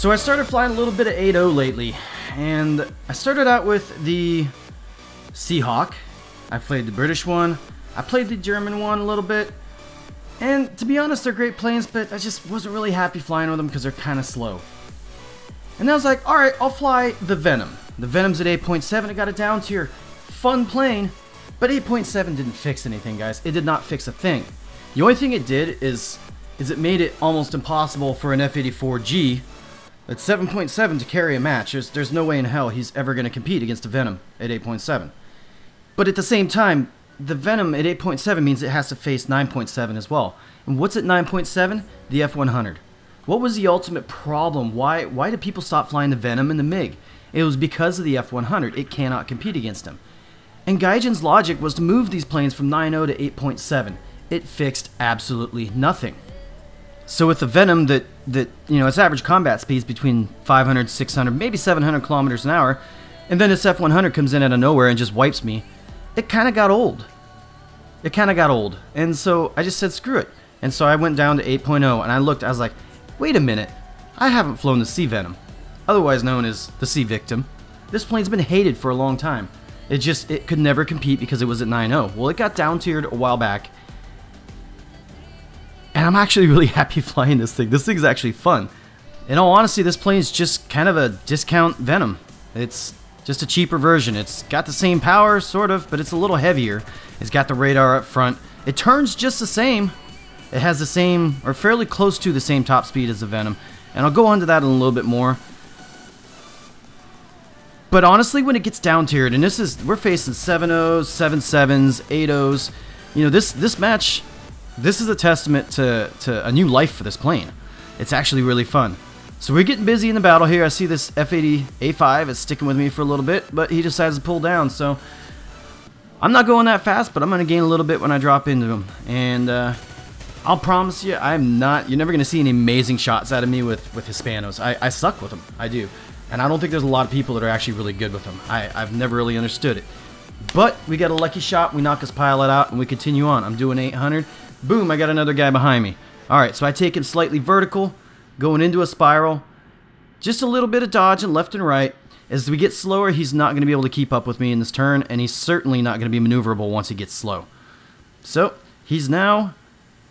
So I started flying a little bit of 8.0 lately, and I started out with the Seahawk. I played the British one, I played the German one a little bit, and to be honest, they're great planes, but I just wasn't really happy flying with them because they're kind of slow. And I was like, alright, I'll fly the Venom. The Venom's at 8.7, it got it down tier. Fun plane, but 8.7 didn't fix anything, guys. It did not fix a thing. The only thing it did is it made it almost impossible for an F-84G at 7.7 to carry a match. There's no way in hell he's ever going to compete against a Venom at 8.7. But at the same time, the Venom at 8.7 means it has to face 9.7 as well. And what's at 9.7? The F-100. What was the ultimate problem? Why did people stop flying the Venom and the MiG? It was because of the F-100. It cannot compete against him. And Gaijin's logic was to move these planes from 9.0 to 8.7. It fixed absolutely nothing. So with the Venom that you know, its average combat speed is between 500, 600, maybe 700 kilometers an hour, and then this F-100 comes in out of nowhere and just wipes me, it kind of got old. And so I just said, screw it. And so I went down to 8.0, and I was like, wait a minute, I haven't flown the Sea Venom, otherwise known as the Sea Victim. This plane's been hated for a long time. It could never compete because it was at 9.0. Well, it got down tiered a while back, and I'm actually really happy flying this thing. This thing's actually fun. In all honesty, this plane's just kind of a discount Venom. It's just a cheaper version. It's got the same power, sort of, but it's a little heavier. It's got the radar up front. It turns just the same. It has the same, or fairly close to the same top speed as the Venom. And I'll go on to that in a little bit more. But honestly, when it gets down tiered, and we're facing 7.0s, 7.7s, 8.0s. You know, this match, this is a testament to a new life for this plane. It's actually really fun. So we're getting busy in the battle here. I see this F-80A5 is sticking with me for a little bit, but he decides to pull down. So I'm not going that fast, but I'm going to gain a little bit when I drop into him. And I'll promise you, you're never going to see any amazing shots out of me with Hispanos. I suck with them. I do. And I don't think there's a lot of people that are actually really good with them. I've never really understood it. But we got a lucky shot. We knock his pilot out, and we continue on. I'm doing 800. Boom, I got another guy behind me. Alright, so I take him slightly vertical, going into a spiral. Just a little bit of dodging left and right. As we get slower, he's not going to be able to keep up with me in this turn, and he's certainly not going to be maneuverable once he gets slow. So, he's now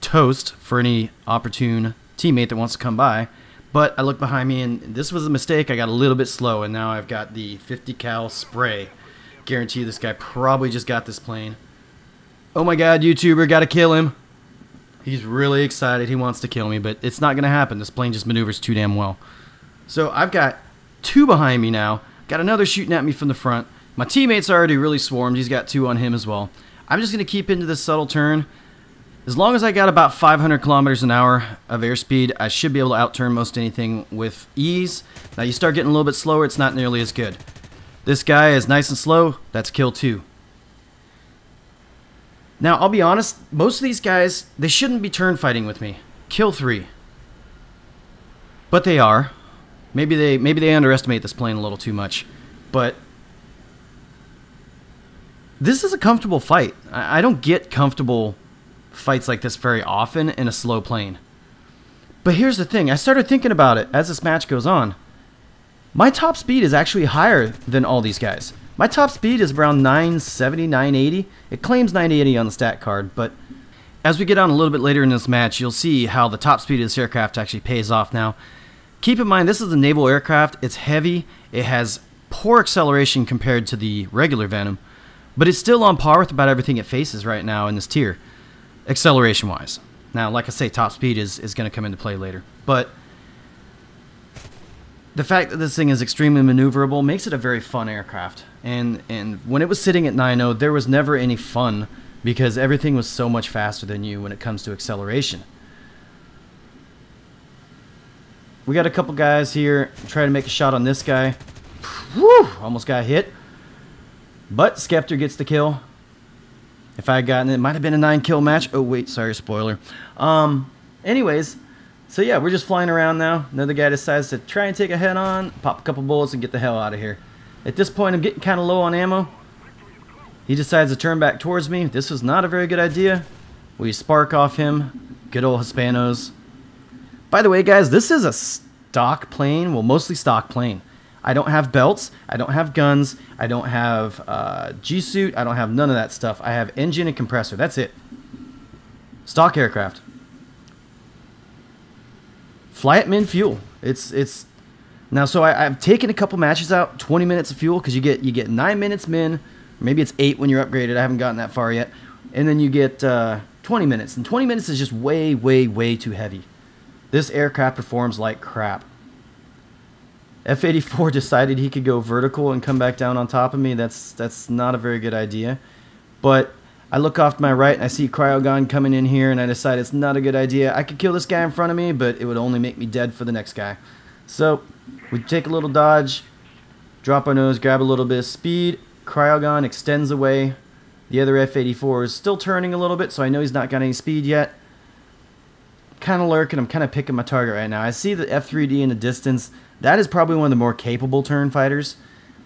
toast for any opportune teammate that wants to come by. But I look behind me, and this was a mistake. I got a little bit slow, and now I've got the 50 cal spray. Guarantee this guy probably just got this plane. Oh my god, YouTuber, gotta kill him. He's really excited. He wants to kill me, but it's not going to happen. This plane just maneuvers too damn well. So I've got two behind me now. Got another shooting at me from the front. My teammate's already really swarmed. He's got two on him as well. I'm just going to keep into this subtle turn. As long as I got about 500 kilometers an hour of airspeed, I should be able to outturn most anything with ease. Now you start getting a little bit slower, it's not nearly as good. This guy is nice and slow. That's kill 2. Now, I'll be honest, most of these guys, they shouldn't be turn fighting with me. Kill 3. But they are. Maybe they underestimate this plane a little too much. But this is a comfortable fight. I don't get comfortable fights like this very often in a slow plane. But here's the thing. I started thinking about it as this match goes on. My top speed is actually higher than all these guys. My top speed is around 970, 980. It claims 980 on the stat card, but as we get on a little bit later in this match, you'll see how the top speed of this aircraft actually pays off now. Keep in mind, this is a naval aircraft. It's heavy. It has poor acceleration compared to the regular Venom, but it's still on par with about everything it faces right now in this tier, acceleration-wise. Now, like I say, top speed is going to come into play later, but the fact that this thing is extremely maneuverable makes it a very fun aircraft. And when it was sitting at 9.0, there was never any fun because everything was so much faster than you when it comes to acceleration. We got a couple guys here trying to make a shot on this guy. Whew, almost got hit. But Skeptor gets the kill. If I had gotten it, might have been a 9-kill match. Oh, wait, sorry, spoiler. Anyways, so yeah, we're just flying around now. Another guy decides to try and take a head-on, pop a couple bullets, and get the hell out of here. At this point, I'm getting kind of low on ammo. He decides to turn back towards me. This was not a very good idea. We spark off him. Good old Hispanos. By the way, guys, this is stock plane, well, mostly stock plane. I don't have belts, I don't have guns, I don't have G-suit, I don't have none of that stuff. I have engine and compressor, that's it. Stock aircraft. Fly at min fuel. It's now, so I've taken a couple matches out, 20 minutes of fuel, because you get 9 minutes min, maybe it's 8 when you're upgraded, I haven't gotten that far yet, and then you get 20 minutes, and 20 minutes is just way, way, way too heavy. This aircraft performs like crap. F-84 decided he could go vertical and come back down on top of me. That's not a very good idea. But I look off to my right and I see Cryogon coming in here, and I decide it's not a good idea. I could kill this guy in front of me, but it would only make me dead for the next guy. So we take a little dodge, drop our nose, grab a little bit of speed. Cryogon extends away. The other F-84 is still turning a little bit, so I know he's not got any speed yet. Kind of lurking. I'm kind of picking my target right now. I see the F-3D in the distance. That is probably one of the more capable turn fighters,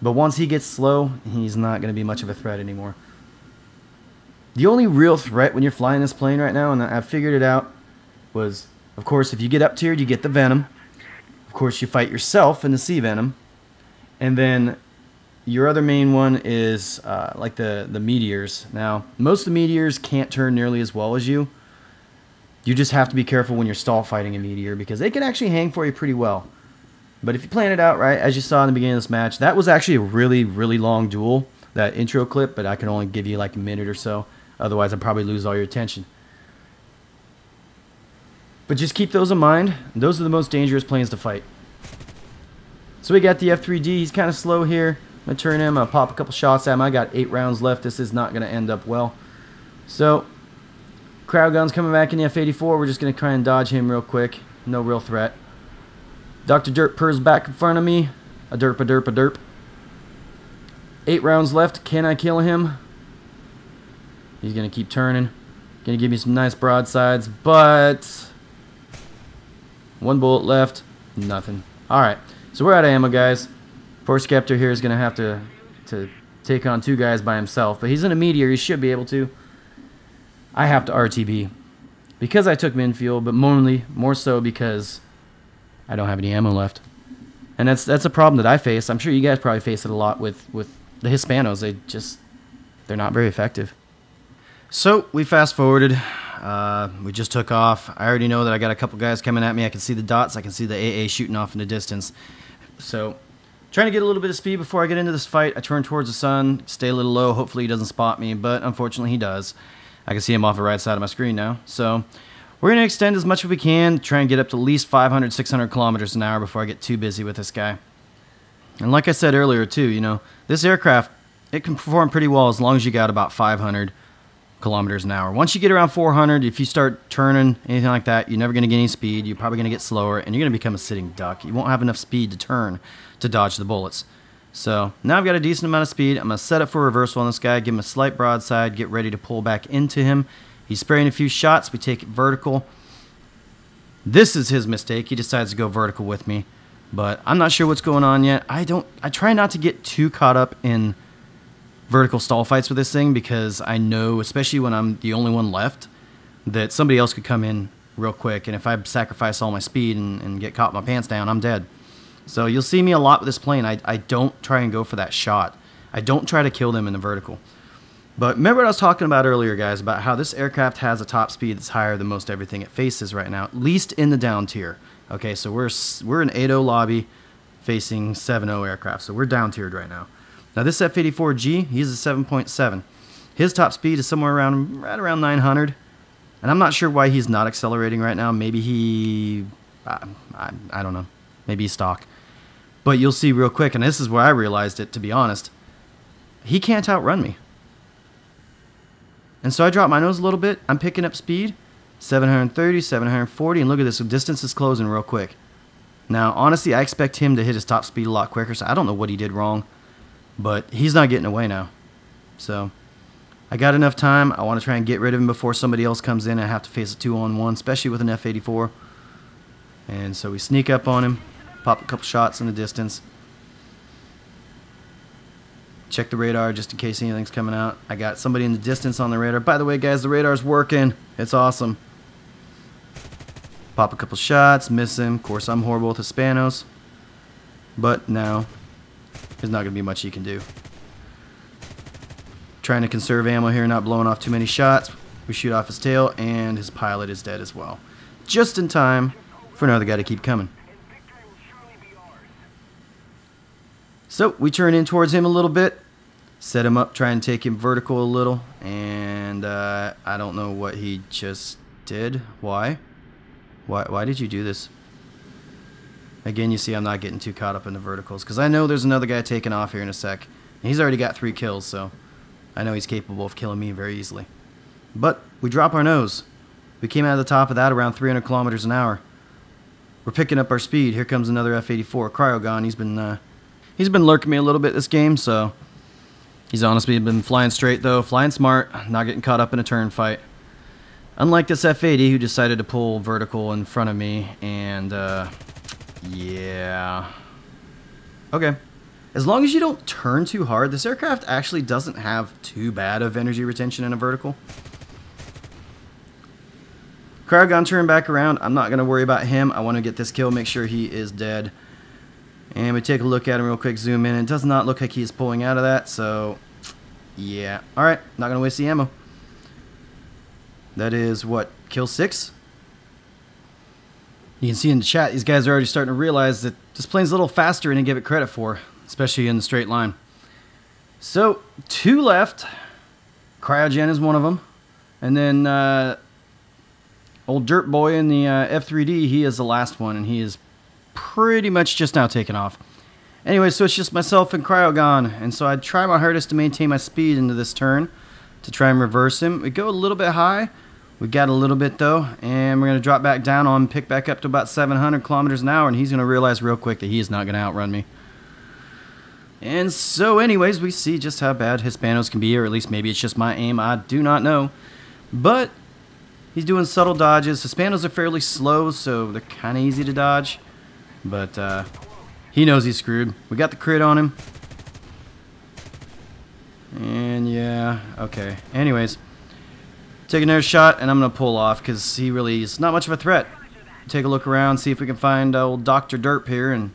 but once he gets slow, he's not going to be much of a threat anymore. The only real threat when you're flying this plane right now, and I figured it out, was, of course, if you get up tiered, you get the Venom. Of course, you fight yourself in the Sea Venom, and then your other main one is like the meteors. Now, most of the meteors can't turn nearly as well as you. You just have to be careful when you're stall fighting a meteor, because they can actually hang for you pretty well. But if you plan it out right, as you saw in the beginning of this match, that was actually a really, really long duel, that intro clip, but I can only give you like a minute or so. Otherwise, I'd probably lose all your attention. But just keep those in mind. Those are the most dangerous planes to fight. So we got the F-3D. He's kind of slow here. I'm going to turn him. I'll pop a couple shots at him. I got 8 rounds left. This is not going to end up well. So, Cryogon's coming back in the F-84. We're just going to try and dodge him real quick. No real threat. Dr. Derp purrs back in front of me. A derp, a derp, a derp. 8 rounds left. Can I kill him? He's going to keep turning. Going to give me some nice broadsides, but 1 bullet left. Nothing. Alright, so we're out of ammo, guys. Poor Skeptor here is going to have to take on 2 guys by himself, but he's in a meteor. He should be able to. I have to RTB. Because I took min fuel, but more so because I don't have any ammo left. And that's a problem that I face. I'm sure you guys probably face it a lot with the Hispanos. They're not very effective. So we fast forwarded. We just took off. I already know that I got a couple guys coming at me. I can see the dots. I can see the AA shooting off in the distance. So trying to get a little bit of speed before I get into this fight. I turn towards the sun, stay a little low. Hopefully he doesn't spot me, but unfortunately he does. I can see him off the right side of my screen now. So we're going to extend as much as we can, try and get up to at least 500, 600 kilometers an hour before I get too busy with this guy. And like I said earlier too, you know, this aircraft, it can perform pretty well as long as you got about 500 kilometers an hour. Once you get around 400, if you start turning, anything like that, you're never going to get any speed. You're probably going to get slower, and you're going to become a sitting duck. You won't have enough speed to turn to dodge the bullets. So now I've got a decent amount of speed. I'm going to set up for reversal on this guy, give him a slight broadside, get ready to pull back into him. He's spraying a few shots. We take it vertical. This is his mistake. He decides to go vertical with me, but I'm not sure what's going on yet. I try not to get too caught up in vertical stall fights with this thing, because I know, especially when I'm the only one left, that somebody else could come in real quick, and if I sacrifice all my speed and get caught with my pants down, I'm dead. So you'll see me a lot with this plane. I don't try and go for that shot. I don't try to kill them in the vertical. But remember what I was talking about earlier, guys, about how this aircraft has a top speed that's higher than most everything it faces right now, at least in the down tier. Okay, so we're in 8.0 lobby facing 7.0 aircraft, so we're down tiered right now. Now this F-84G, he's a 7.7. His top speed is somewhere around right around 900, and I'm not sure why he's not accelerating right now. Maybe he, I don't know, maybe he's stock. But you'll see real quick, and this is where I realized it, to be honest. He can't outrun me. And so I drop my nose a little bit. I'm picking up speed, 730, 740, and look at this, the distance is closing real quick. Now, honestly, I expect him to hit his top speed a lot quicker, so I don't know what he did wrong. But he's not getting away now. So I got enough time. I want to try and get rid of him before somebody else comes in. I have to face a 2-on-1, especially with an F-84. And so we sneak up on him, pop a couple shots in the distance. Check the radar just in case anything's coming out. I got somebody in the distance on the radar. By the way, guys, the radar's working. It's awesome. Pop a couple shots, miss him. Of course, I'm horrible with Hispanos. But now, there's not going to be much he can do. Trying to conserve ammo here, not blowing off too many shots. We shoot off his tail, and his pilot is dead as well. Just in time for another guy to keep coming. So, we turn in towards him a little bit. Set him up, try and take him vertical a little. And I don't know what he just did. Why? Why did you do this? Again, you see I'm not getting too caught up in the verticals. Because I know there's another guy taking off here in a sec. And he's already got 3 kills, so I know he's capable of killing me very easily. But we drop our nose. We came out of the top of that around 300 kilometers an hour. We're picking up our speed. Here comes another F-84 Cryogon. He's been lurking me a little bit this game, so he's honestly been flying straight though, flying smart, not getting caught up in a turn fight. Unlike this F-80 who decided to pull vertical in front of me, and yeah. Okay. As long as you don't turn too hard, this aircraft actually doesn't have too bad of energy retention in a vertical. Cryogon turned back around. I'm not going to worry about him. I want to get this kill, make sure he is dead. And we take a look at him real quick, zoom in. It does not look like he's pulling out of that, so yeah. Alright, not going to waste the ammo. That is, what, kill 6? You can see in the chat, these guys are already starting to realize that this plane's a little faster than they give it credit for, especially in the straight line. So, 2 left. Cryogen is one of them. And then old Dirt Boy in the F3D, he is the last one, and he is pretty much just now taken off. Anyway, so it's just myself and Cryogon, and so I try my hardest to maintain my speed into this turn to try and reverse him. We go a little bit high. We got a little bit though, and we're going to drop back down on him, pick back up to about 700 kilometers an hour, and he's going to realize real quick that he is not going to outrun me. And so anyways, we see just how bad Hispanos can be, or at least maybe it's just my aim, I do not know. But he's doing subtle dodges. Hispanos are fairly slow, so they're kind of easy to dodge. But he knows he's screwed. We got the crit on him. And yeah, okay. Anyways, take another shot, and I'm going to pull off because he really is not much of a threat. Take a look around, see if we can find old Dr. Derp here, and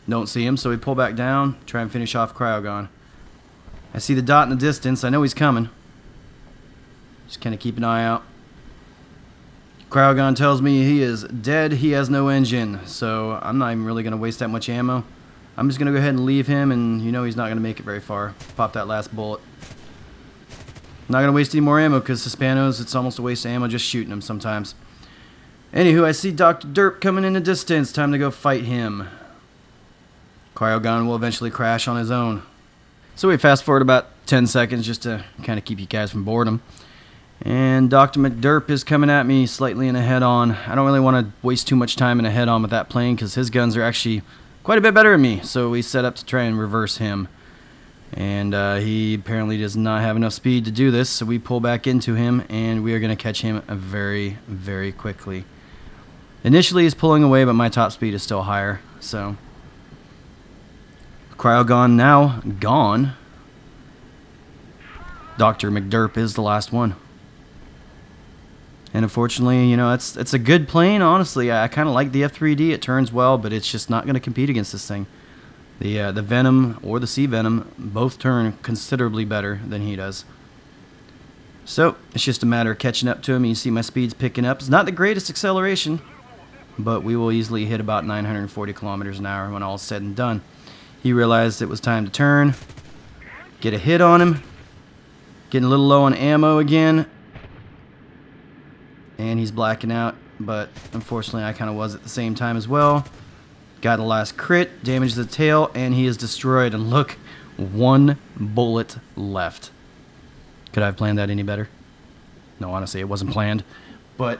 don't see him, so we pull back down, try and finish off Cryogon. I see the dot in the distance. I know he's coming. Just kind of keep an eye out. Cryogon tells me he is dead, he has no engine, so I'm not even really going to waste that much ammo. I'm just going to go ahead and leave him, and you know he's not going to make it very far. Pop that last bullet. Not going to waste any more ammo, because Hispanos, it's almost a waste of ammo just shooting them sometimes. Anywho, I see Dr. Derp coming in the distance. Time to go fight him. Cryogon will eventually crash on his own. So we fast forward about 10 seconds just to kind of keep you guys from boredom. And Dr. McDerp is coming at me slightly in a head-on. I don't really want to waste too much time in a head-on with that plane because his guns are actually quite a bit better than me. So we set up to try and reverse him. And he apparently does not have enough speed to do this, so we pull back into him, and we are going to catch him very, very quickly. Initially he's pulling away, but my top speed is still higher. So Cryogon now gone. Dr. McDerp is the last one. And unfortunately, you know, it's a good plane, honestly. I kind of like the F3D. It turns well, but it's just not going to compete against this thing. The Venom or the Sea Venom both turn considerably better than he does. So, it's just a matter of catching up to him. You see my speed's picking up. It's not the greatest acceleration, but we will easily hit about 940 kilometers an hour when all is said and done. He realized it was time to turn, get a hit on him, getting a little low on ammo again. And he's blacking out, but unfortunately I kind of was at the same time as well. Got a last crit, damaged the tail, and he is destroyed. And look, 1 bullet left. Could I have planned that any better? No, honestly, it wasn't planned. But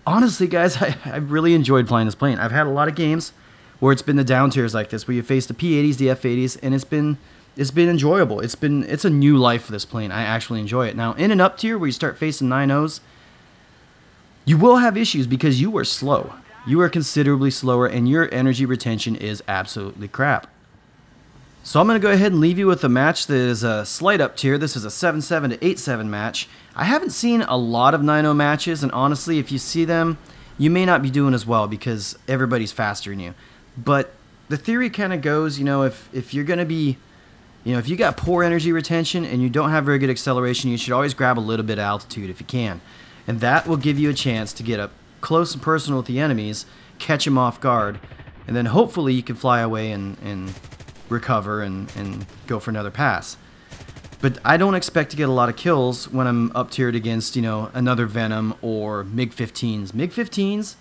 honestly, guys, I really enjoyed flying this plane. I've had a lot of games where it's been the down tiers like this, where you face the P-80s, the F-80s, and it's been enjoyable. It's a new life for this plane. I actually enjoy it. Now, in an up tier where you start facing 9.0s, you will have issues because you are slow. You are considerably slower, and your energy retention is absolutely crap. So I'm going to go ahead and leave you with a match that is a slight up tier. This is a 7.7 to 8.7 match. I haven't seen a lot of 9-0 matches, and honestly, if you see them, you may not be doing as well because everybody's faster than you. But the theory kind of goes, you know, if you're going to be, you know, if you got poor energy retention and you don't have very good acceleration, you should always grab a little bit of altitude if you can. And that will give you a chance to get up close and personal with the enemies, catch them off guard, and then hopefully you can fly away and recover and go for another pass. But I don't expect to get a lot of kills when I'm up tiered against, you know, another Venom or MiG-15s. MiG-15s,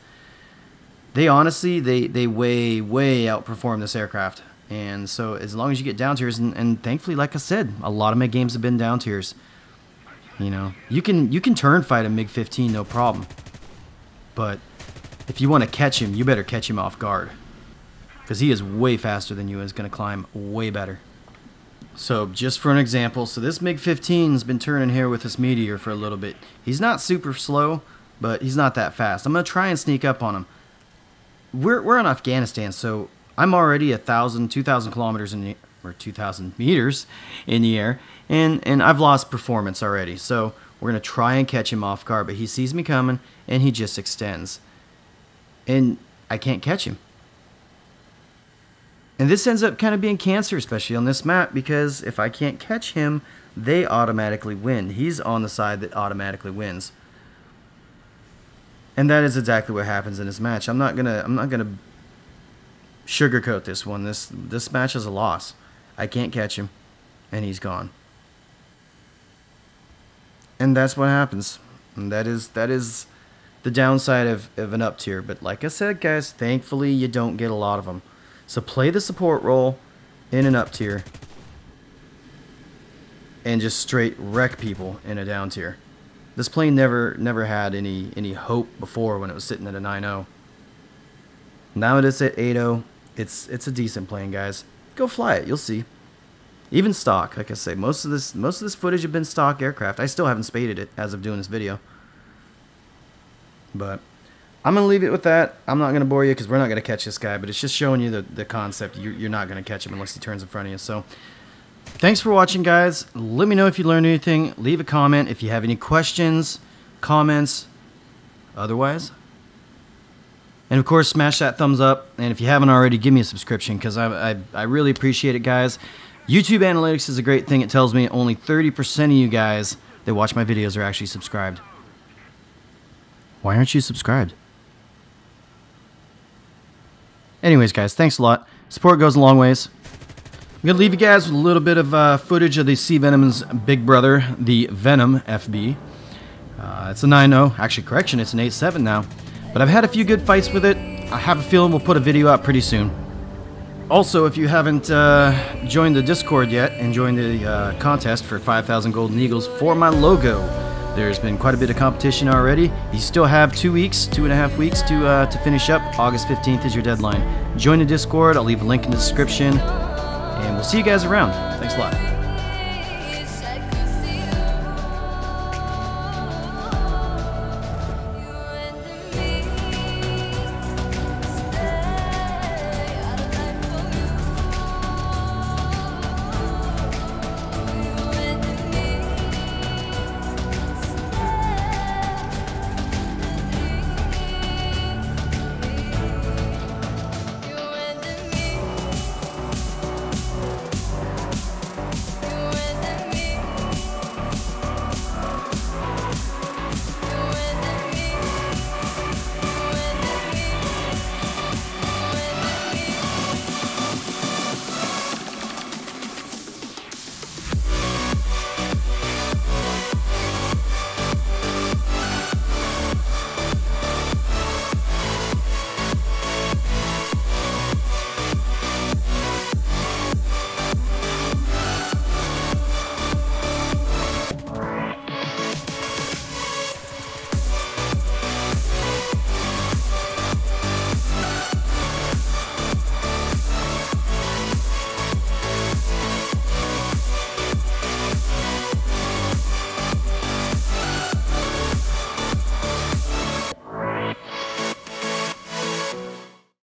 they honestly, they way outperform this aircraft. And so as long as you get down tiers, and thankfully, like I said, a lot of my games have been down tiers. You know, you can turn fight a MiG-15 no problem. But if you want to catch him, you better catch him off guard, because he is way faster than you and is going to climb way better. So just for an example, so this MiG-15's been turning here with this Meteor for a little bit. He's not super slow, but he's not that fast. I'm going to try and sneak up on him. We're in Afghanistan, so I'm already 1,000, 2,000 kilometers in the, or 2,000 meters in the air, and I've lost performance already. So we're going to try and catch him off guard, but he sees me coming, and he just extends. And I can't catch him. And this ends up kind of being cancer, especially on this map, because if I can't catch him, they automatically win. He's on the side that automatically wins. And that is exactly what happens in this match. I'm not gonna sugarcoat this one. This match is a loss. I can't catch him, and he's gone. And that's what happens. And that is the downside of an up tier. But like I said, guys, thankfully you don't get a lot of them. So play the support role in an up tier and just straight wreck people in a down tier. This plane never had any hope before when it was sitting at a 9.0. Now it is at 8.0. It's a decent plane, guys. Go fly it, you'll see. Even stock, like I say, most of this footage have been stock aircraft. I still haven't spaded it as of doing this video. But I'm going to leave it with that. I'm not going to bore you because we're not going to catch this guy, but it's just showing you the concept. You're not going to catch him unless he turns in front of you. So thanks for watching, guys. Let me know if you learned anything. Leave a comment if you have any questions, comments, otherwise. And of course, smash that thumbs up. And if you haven't already, give me a subscription because I really appreciate it, guys. YouTube analytics is a great thing. It tells me only 30% of you guys that watch my videos are actually subscribed. Why aren't you subscribed? Anyways, guys, thanks a lot. Support goes a long ways. I'm going to leave you guys with a little bit of footage of the Sea Venom's big brother, the Venom FB. It's a 9.0. Actually, correction, it's an 8.7 now. But I've had a few good fights with it. I have a feeling we'll put a video out pretty soon. Also, if you haven't joined the Discord yet and joined the contest for 5,000 Golden Eagles for my logo, there's been quite a bit of competition already. You still have 2.5 weeks to finish up. August 15th is your deadline. Join the Discord. I'll leave a link in the description. And we'll see you guys around. Thanks a lot.